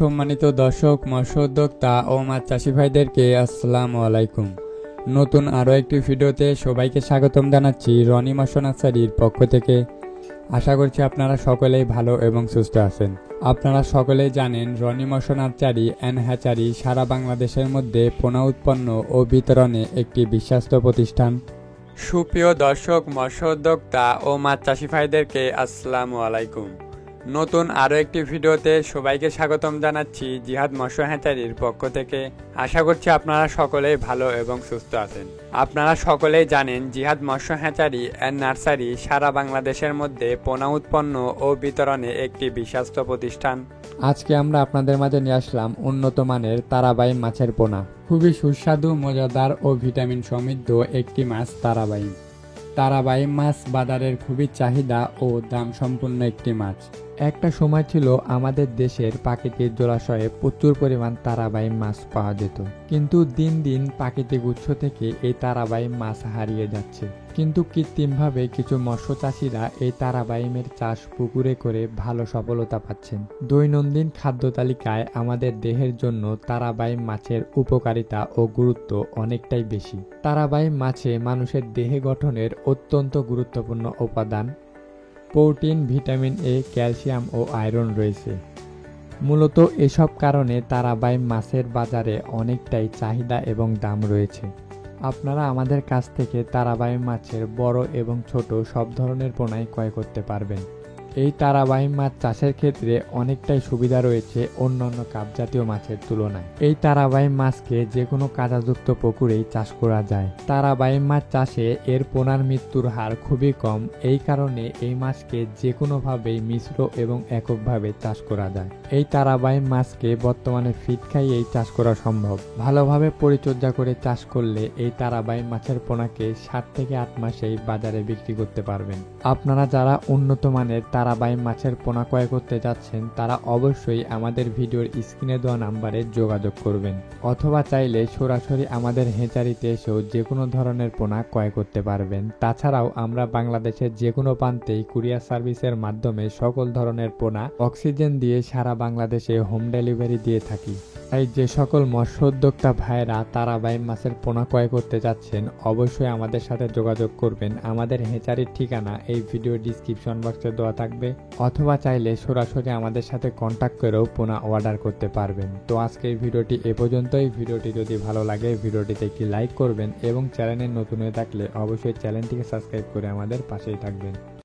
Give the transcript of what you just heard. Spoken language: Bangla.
সম্মানিত দর্শক, মৎস্য উদ্যোক্তা ও মাছ চাষি ভাইদেরকে আসসালামু আলাইকুম। নতুন আরও একটি ভিডিওতে সবাইকে স্বাগতম জানাচ্ছি রনি মৎস্য নার্সারির পক্ষ থেকে। আশা করছি আপনারা সকলেই ভালো এবং সুস্থ আছেন। আপনারা সকলেই জানেন রনি মৎস্য নার্সারি অ্যান্ড হ্যাচারি সারা বাংলাদেশের মধ্যে পোনা উৎপন্ন ও বিতরণে একটি বিশ্বস্ত প্রতিষ্ঠান। সুপ্রিয় দর্শক, মৎস্য উদ্যোক্তা ও মাছ চাষি ভাইদেরকে আসসালামু আলাইকুম। নতুন আরও একটি ভিডিওতে সবাইকে স্বাগতম জানাচ্ছি জিহাদ মৎস্য হ্যাচারির পক্ষ থেকে। আশা করছি আপনারা সকলেই ভালো এবং সুস্থ আছেন। আপনারা সকলেই জানেন জিহাদ মৎস্য হ্যাচারি অ্যান্ড নার্সারি সারা বাংলাদেশের মধ্যে পোনা উৎপন্ন ও বিতরণে একটি বিশ্বস্ত প্রতিষ্ঠান। আজকে আমরা আপনাদের মাঝে নিয়ে আসলাম উন্নত মানের তারাবাইম মাছের পোনা। খুবই সুস্বাদু, মজাদার ও ভিটামিন সমৃদ্ধ একটি মাছ তারাবাইম। তারাবাইম মাছ বাজারের খুবই চাহিদা ও দাম সম্পন্ন একটি মাছ। একটা সময় ছিল আমাদের দেশের প্রাকৃতিক জলাশয়ে প্রচুর পরিমাণ তারাবাইম মাছ পাওয়া যেত, কিন্তু দিন দিন প্রাকৃতিক উৎস থেকে এই তারাবাইম মাছ হারিয়ে যাচ্ছে। কিন্তু কৃত্রিমভাবে কিছু মৎস্য চাষিরা এই তারাবাইমের চাষ পুকুরে করে ভালো সফলতা পাচ্ছেন। দৈনন্দিন খাদ্য তালিকায় আমাদের দেহের জন্য তারাবাইম মাছের উপকারিতা ও গুরুত্ব অনেকটাই বেশি। তারাবাইম মাছে মানুষের দেহে গঠনের অত্যন্ত গুরুত্বপূর্ণ উপাদান প্রোটিন, ভিটামিন এ, ক্যালসিয়াম ও আয়রন রয়েছে। মূলত এসব কারণে তারাবাইম মাছের বাজারে অনেকটাই চাহিদা এবং দাম রয়েছে। আপনারা আমাদের কাছ থেকে তারাবাইম মাছের বড় এবং ছোট সব ধরনের পোনাই ক্রয় করতে পারবেন। এই তারাবাইম মাছ চাষের ক্ষেত্রে অনেকটাই সুবিধা রয়েছে অন্যান্য কাপ জাতীয় মাছের তুলনায়। এই তারাবাইম মাছকে যে কোনো কাঁটাযুক্ত পুকুরেই চাষ করা যায়। তারাবাইম মাছ চাষে এর পোনার মৃত্যুর হার খুবই কম। এই কারণে এই মাছকে যে কোনোভাবেই মিশ্র এবং এককভাবে চাষ করা যায়। এই তারাবাইম মাছকে বর্তমানে ফিড খাইয়েই চাষ করা সম্ভব। ভালোভাবে পরিচর্যা করে চাষ করলে এই তারাবাইম মাছের পোনাকে 7 থেকে 8 মাসেই বাজারে বিক্রি করতে পারবেন। আপনারা যারা উন্নত মানের তারাবাইম মাছের পোনা ক্রয় করতে যাচ্ছেন তারা অবশ্যই আমাদের ভিডিওর স্ক্রিনে দেওয়া নাম্বারে যোগাযোগ করবেন, অথবা চাইলে সরাসরি আমাদের হ্যাচারিতে এসেও যে কোনো ধরনের পোনা ক্রয় করতে পারবেন। তাছাড়াও আমরা বাংলাদেশের যে কোনো প্রান্তেই কুরিয়ার সার্ভিসের মাধ্যমে সকল ধরনের পোনা অক্সিজেন দিয়ে সারা বাংলাদেশে হোম ডেলিভারি দিয়ে থাকি। তাই যে সকল মৎস্য উদ্যোক্তা ভাইরা তারাবাইম মাছের পোনা ক্রয় করতে যাচ্ছেন অবশ্যই আমাদের সাথে যোগাযোগ করবেন। আমাদের হ্যাচারির ঠিকানা এই ভিডিও ডিসক্রিপশন বক্সে দেওয়া থাকবে, অথবা চাইলে সরাসরি আমাদের সাথে কন্ট্যাক্ট করেও পোনা অর্ডার করতে পারবেন। তো আজকের ভিডিওটি এ পর্যন্তই। ভিডিওটি যদি ভালো লাগে ভিডিওটিতে একটি লাইক করবেন এবং চ্যানেলে নতুন হয়ে থাকলে অবশ্যই চ্যানেলটিকে সাবস্ক্রাইব করে আমাদের পাশেই থাকবেন।